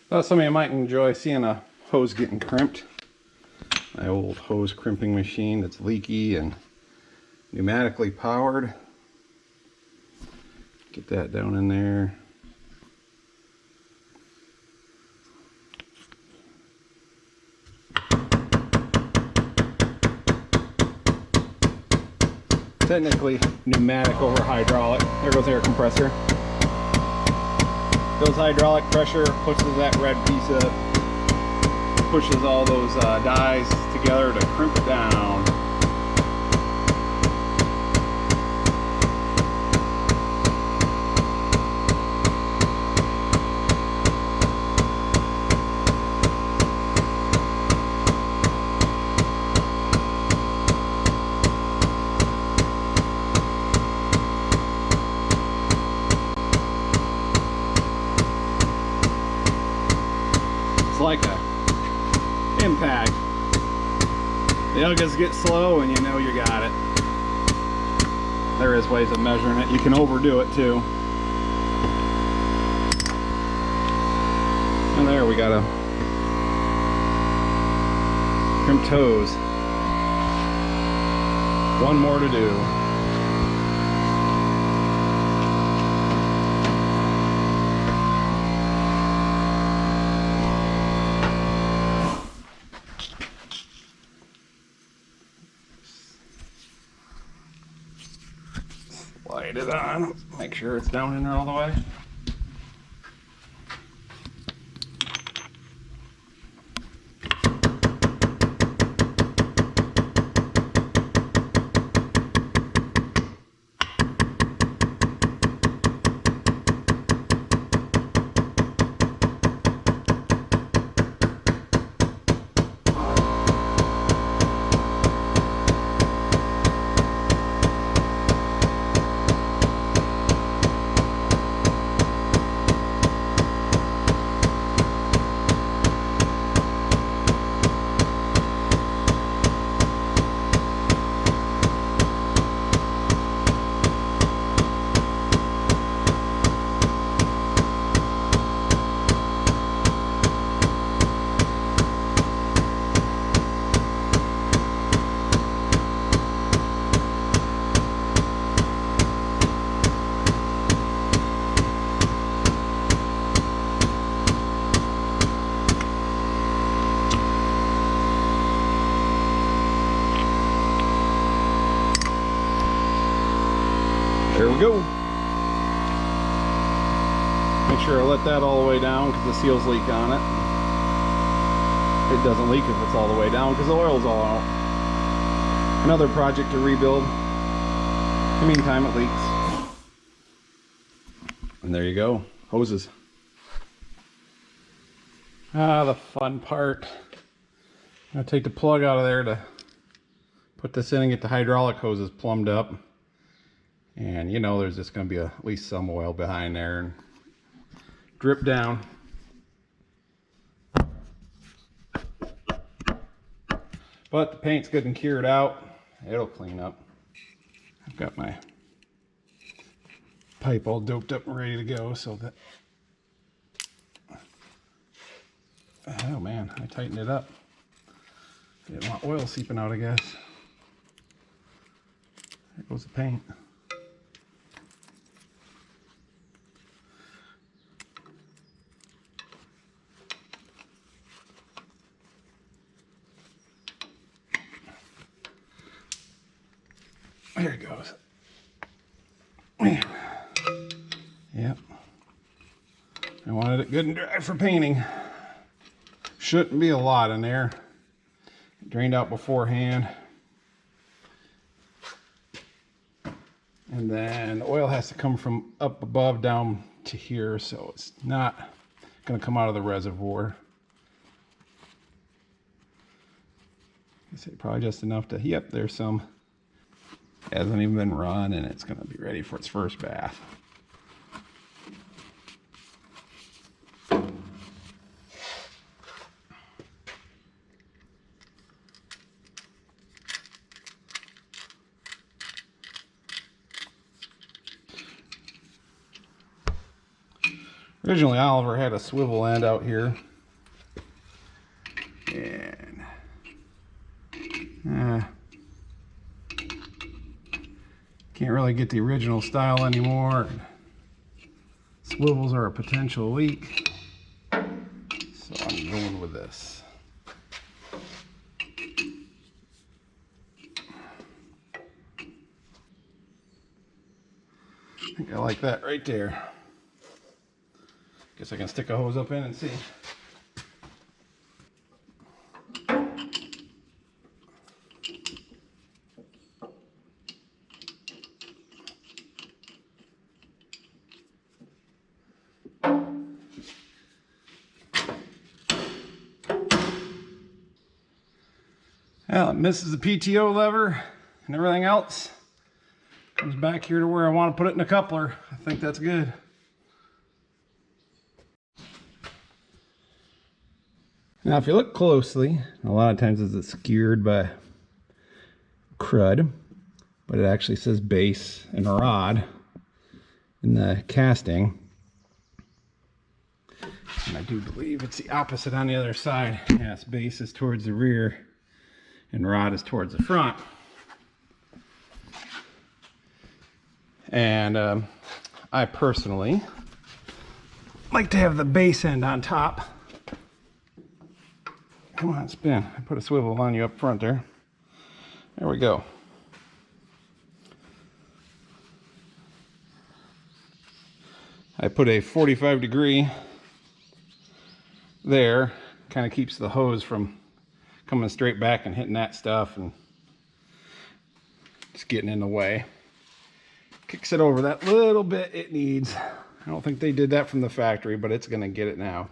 Thought some of you might enjoy seeing a hose getting crimped. My old hose crimping machine that's leaky and pneumatically powered. Get that down in there. Technically pneumatic over hydraulic. There goes the air compressor. Goes hydraulic pressure, pushes that red piece up, pushes all those dies together to crimp it down. Like a impact. The ugas get slow and you know you got it. There is ways of measuring it. You can overdo it too. And there we got a crimped hose. One more to do. Light it on, make sure it's down in there all the way. There we go. Make sure I let that all the way down because the seals leak on it. It doesn't leak if it's all the way down because the oil's all out. Another project to rebuild. In the meantime, it leaks. And there you go, hoses. The fun part. I'm gonna take the plug out of there to put this in and get the hydraulic hoses plumbed up. And you know there's just going to be at least some oil behind there and drip down. But the paint's good and cured out. It'll clean up. I've got my pipe all doped up and ready to go so that... Oh man, I tightened it up. Didn't want oil seeping out, I guess. There goes the paint. There it goes. Yep. I wanted it good and dry for painting. Shouldn't be a lot in there. Drained out beforehand. And then the oil has to come from up above down to here, so it's not going to come out of the reservoir. I say probably just enough to, yep, there's some. Hasn't even been run and it's going to be ready for its first bath. Originally, Oliver had a swivel end out here, and can't really get the original style anymore. Swivels are a potential leak, so I'm going with this. I think I like that right there. Guess I can stick a hose up in and see. Well, it misses the PTO lever and everything else. Comes back here to where I want to put it in a coupler. I think that's good. Now, if you look closely, a lot of times it's skewered by crud, but it actually says base and rod in the casting. And I do believe it's the opposite on the other side. Yes, base is towards the rear and rod is towards the front. And I personally like to have the base end on top. Come on, spin. I put a swivel on you up front there. There we go. I put a 45-degree there. Kind of keeps the hose from coming straight back and hitting that stuff and just getting in the way. Kicks it over that little bit it needs. I don't think they did that from the factory, but it's going to get it now.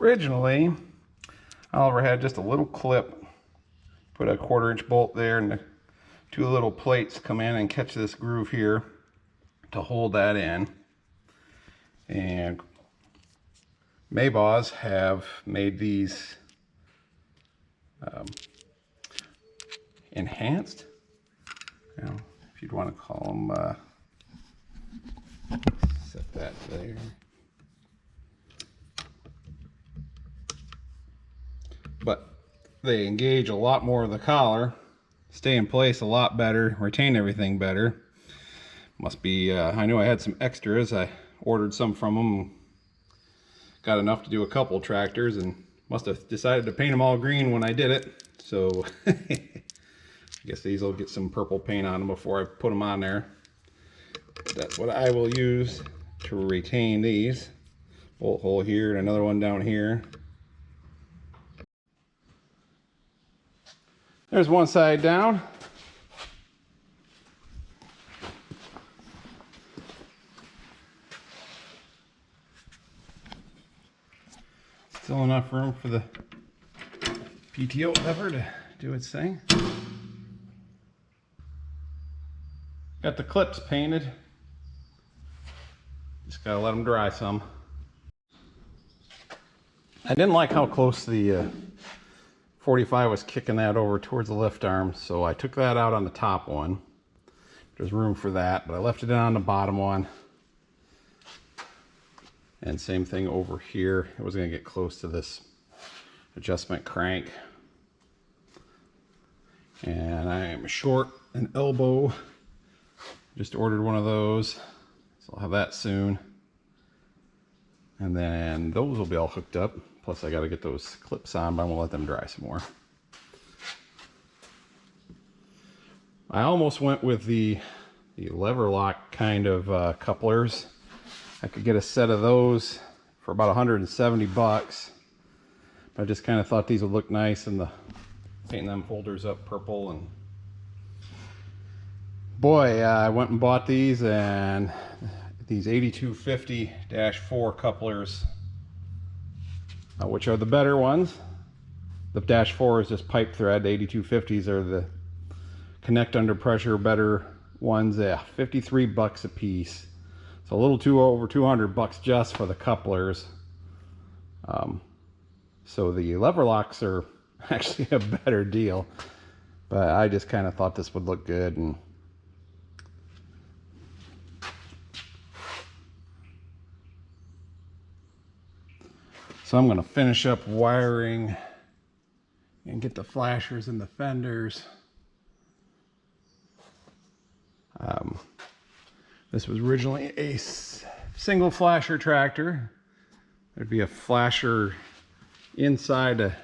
Originally, Oliver had just a little clip. Put a 1/4-inch bolt there, and the two little plates come in and catch this groove here to hold that in. And Maybaws have made these enhanced, you know, if you'd want to call them. Set that there. But they engage a lot more of the collar, stay in place a lot better, retain everything better. Must be, I knew I had some extras. I ordered some from them, got enough to do a couple tractors, and must have decided to paint them all green when I did it. So I guess these will get some purple paint on them before I put them on there. That's what I will use to retain these. Bolt hole here and another one down here. There's one side down. Still enough room for the PTO lever to do its thing. Got the clips painted. Just gotta let them dry some. I didn't like how close the 45 was kicking that over towards the lift arm, so I took that out on the top one. There's room for that, but I left it in on the bottom one. And same thing over here. It was going to get close to this adjustment crank. And I am short an elbow. Just ordered one of those, so I'll have that soon. And then those will be all hooked up. Plus I got to get those clips on, but I'm going to let them dry some more. I almost went with the lever lock kind of couplers. I could get a set of those for about 170 bucks. But I just kind of thought these would look nice, and painting them holders up purple. And boy, I went and bought these, and these 8250-4 couplers, which are the better ones. The -4 is just pipe thread. The 8250s are the connect under pressure better ones. 53 bucks a piece. So a little over 200 bucks just for the couplers. So the lever locks are actually a better deal. But I just kind of thought this would look good, and So I'm going to finish up wiring and get the flashers and the fenders. This was originally a single flasher tractor. There'd be a flasher inside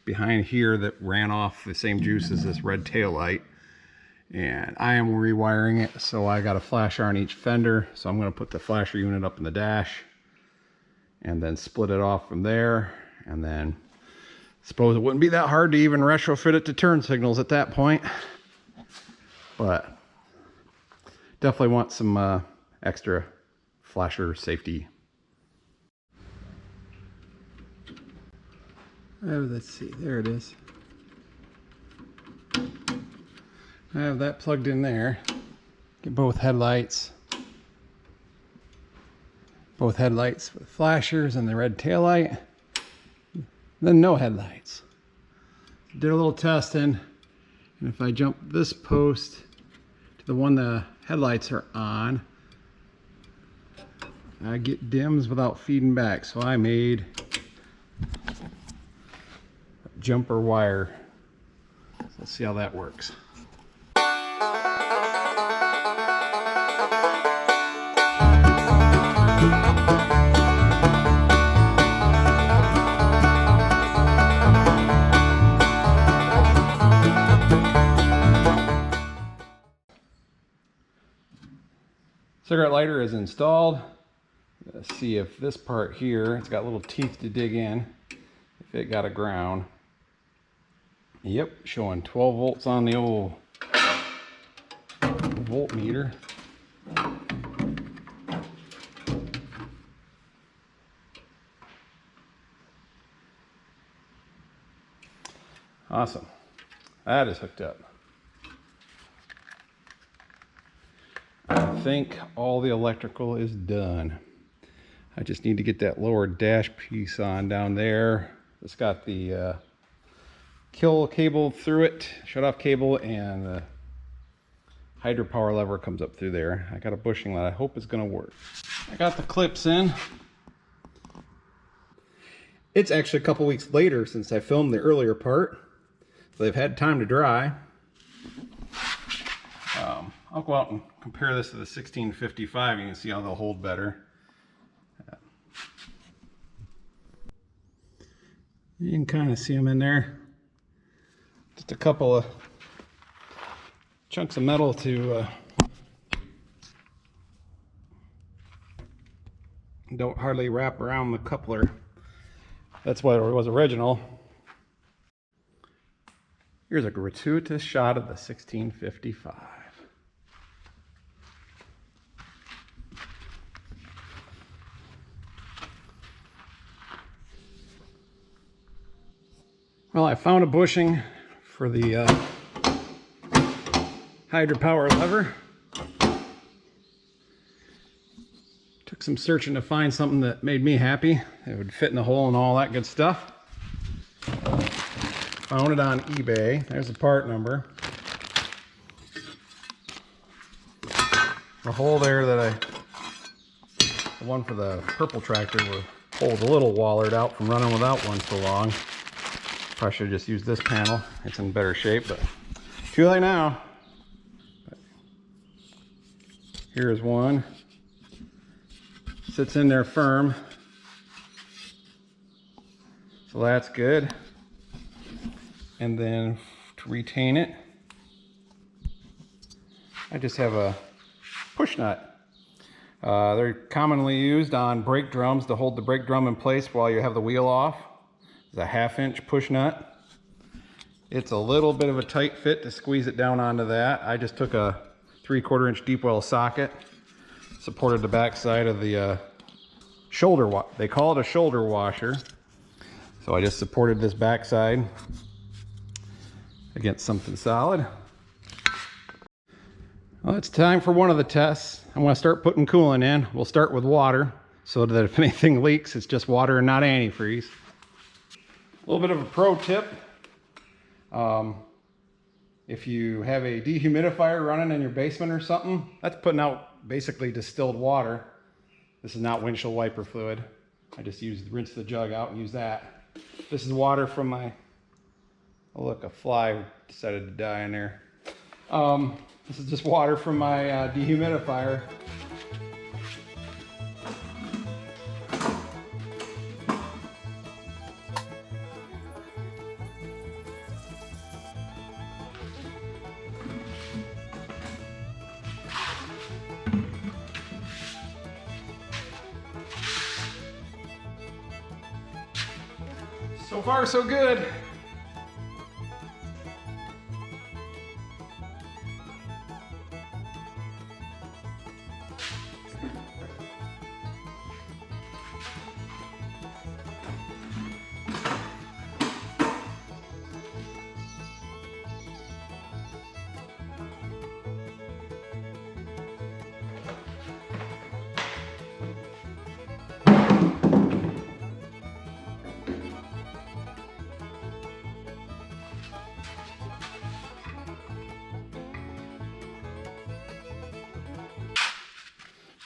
behind here that ran off the same juice as this red tail light. And I am rewiring it, so I got a flasher on each fender. So I'm going to put the flasher unit up in the dash and then split it off from there. And then suppose it wouldn't be that hard to even retrofit it to turn signals at that point. But definitely want some extra flasher safety. Let's see, there it is. I have that plugged in there. Get both headlights. Both headlights with flashers and the red tail light. Then no headlights. Did a little testing, and if I jump this post to the one the headlights are on, I get dims without feeding back. So I made a jumper wire. So let's see how that works. Cigarette lighter is installed. Let's see if this part here, it's got little teeth to dig in, if it got a ground. Yep, showing 12 volts on the old voltmeter. Awesome. That is hooked up. I think all the electrical is done. I just need to get that lower dash piece on down there. It's got the kill cable through it, shut off cable, and the hydropower lever comes up through there. I got a bushing that I hope is going to work. I got the clips in. It's actually a couple weeks later since I filmed the earlier part, so they've had time to dry. I'll go out and compare this to the 1655. You can see how they'll hold better. You can kind of see them in there. Just a couple of chunks of metal to don't hardly wrap around the coupler. That's what it was original. Here's a gratuitous shot of the 1655. Well, I found a bushing for the hydropower lever. Took some searching to find something that made me happy. It would fit in the hole and all that good stuff. Found it on eBay. There's the part number. The hole there that the one for the purple tractor, hole's a little wallered out from running without one so long. Probably should have just used this panel. It's in better shape, but too late now. But here's one. Sits in there firm. So that's good. And then to retain it, I just have a push nut. They're commonly used on brake drums to hold the brake drum in place while you have the wheel off. It's a 1/2 inch push nut. It's a little bit of a tight fit to squeeze it down onto that. I just took a 3/4 inch deep well socket, supported the back side of the shoulder washer. They call it a shoulder washer. So I just supported this back side against something solid. Well, it's time for one of the tests. I'm going to start putting coolant in. We'll start with water so that if anything leaks, it's just water and not antifreeze. A little bit of a pro tip. If you have a dehumidifier running in your basement or something, that's putting out basically distilled water. This is not windshield wiper fluid. I just rinse the jug out and use that. This is water from my, oh look, a fly decided to die in there. This is just water from my dehumidifier. So far, so good.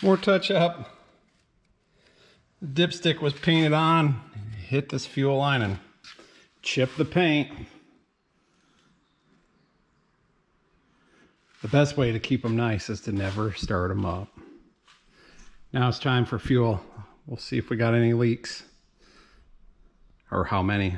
More touch up. The dipstick was painted on, hit this fuel line and chipped the paint. The best way to keep them nice is to never start them up. Now it's time for fuel. We'll see if we got any leaks or how many.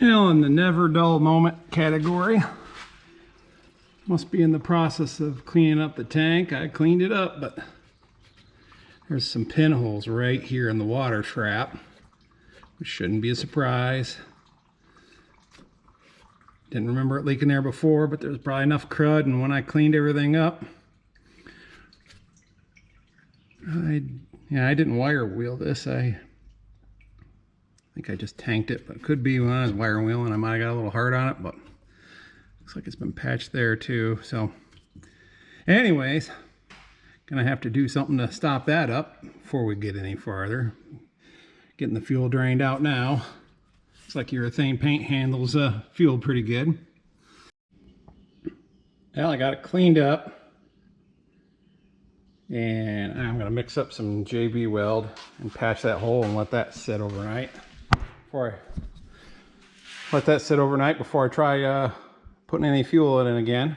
Now in the never dull moment category, must be in the process of cleaning up the tank. I cleaned it up, but there's some pinholes right here in the water trap, which shouldn't be a surprise. Didn't remember it leaking there before, but there's probably enough crud, and when I cleaned everything up, I didn't wire wheel this. I think I just tanked it, but it could be when I was wire wheeling I might have got a little hard on it, but looks like it's been patched there too. So anyways, gonna have to do something to stop that up before we get any farther. Getting the fuel drained out now. Looks like urethane paint handles fuel pretty good. Well, I got it cleaned up, and I'm gonna mix up some JB weld and patch that hole and let that sit overnight. Before I try putting any fuel in it again.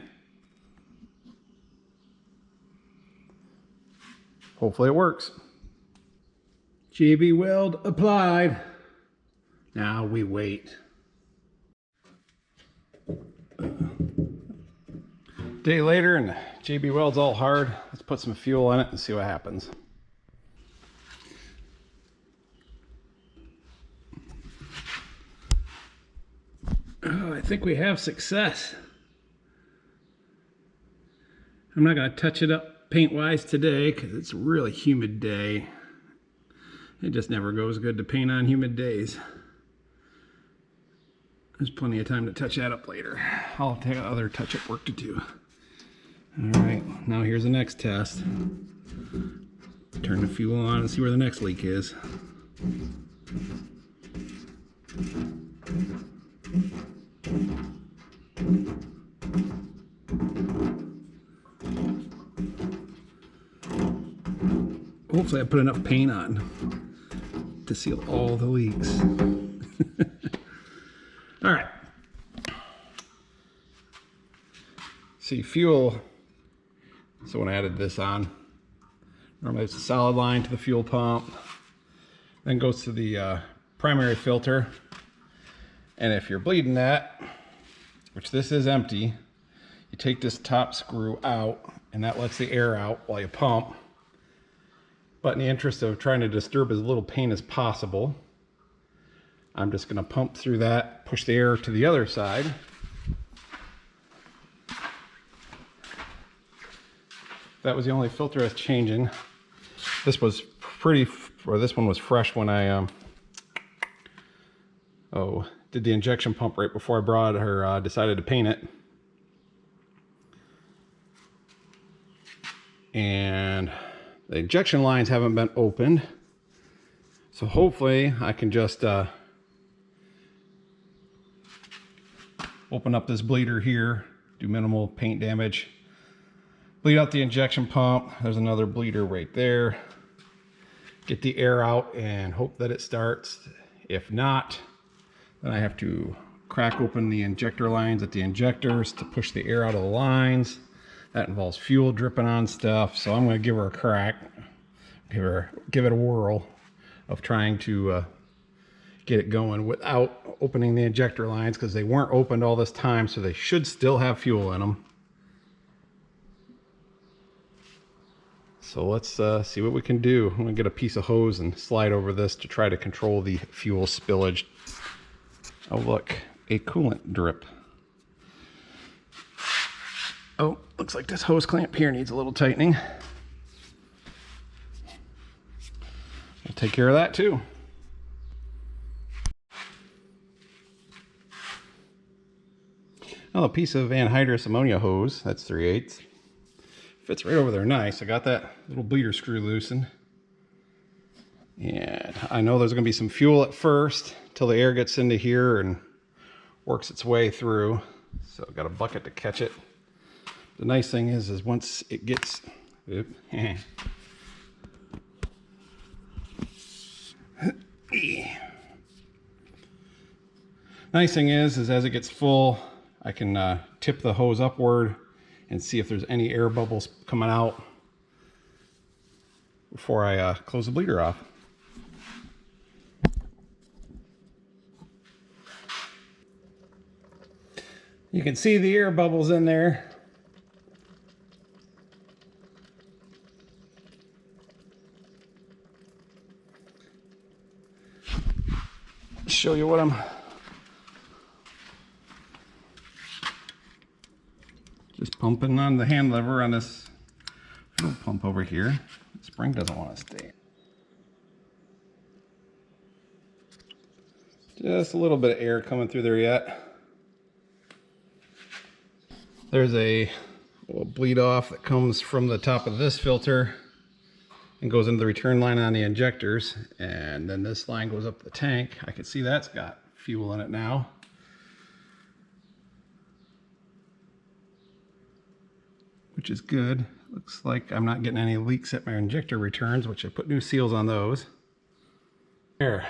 Hopefully it works. JB weld applied. Now we wait. Day later and the JB weld's all hard. Let's put some fuel in it and see what happens. Oh, I think we have success. I'm not going to touch it up paint-wise today because it's a really humid day. It just never goes good to paint on humid days. There's plenty of time to touch that up later. I'll take other touch-up work to do. Alright, now here's the next test. Turn the fuel on and see where the next leak is. Hopefully I put enough paint on to seal all the leaks. All right. See, fuel, so when I added this on, normally it's a solid line to the fuel pump, then goes to the primary filter. And if you're bleeding that, which this is empty, you take this top screw out and that lets the air out while you pump. But in the interest of trying to disturb as little paint as possible, I'm just going to pump through that, push the air to the other side. That was the only filter I was changing. This was this one was fresh when I did the injection pump right before I brought her, decided to paint it. And the injection lines haven't been opened. So hopefully I can just open up this bleeder here, do minimal paint damage, bleed out the injection pump. There's another bleeder right there. Get the air out and hope that it starts. If not, then I have to crack open the injector lines at the injectors to push the air out of the lines. That involves fuel dripping on stuff, so I'm going to give her a crack, give it a whirl of trying to get it going without opening the injector lines, because they weren't opened all this time, so they should still have fuel in them. So let's see what we can do. I'm going to get a piece of hose and slide over this to try to control the fuel spillage. Oh look, a coolant drip. Oh, looks like this hose clamp here needs a little tightening. We'll take care of that too. Now a piece of anhydrous ammonia hose, that's 3/8. Fits right over there nice. I got that little bleeder screw loosened. And I know there's going to be some fuel at first till the air gets into here and works its way through. So I've got a bucket to catch it. The nice thing is once it gets... Nice thing is as it gets full, I can tip the hose upward and see if there's any air bubbles coming out before I close the bleeder off. You can see the air bubbles in there. Show you what I'm just pumping on the hand lever on this fuel pump over here. The spring doesn't want to stay. Just a little bit of air coming through there yet. There's a little bleed off that comes from the top of this filter and goes into the return line on the injectors, and then this line goes up the tank. I can see that's got fuel in it now. Which is good. Looks like I'm not getting any leaks at my injector returns, which I put new seals on those. There.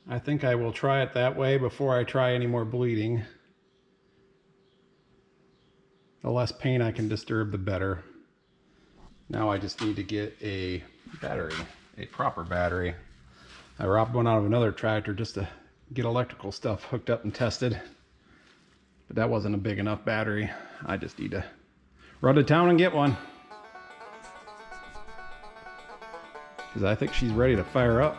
I think I will try it that way before I try any more bleeding. The less paint I can disturb, the better. Now I just need to get a battery, a proper battery. I robbed one out of another tractor just to get electrical stuff hooked up and tested. But that wasn't a big enough battery. I just need to run to town and get one. Because I think she's ready to fire up.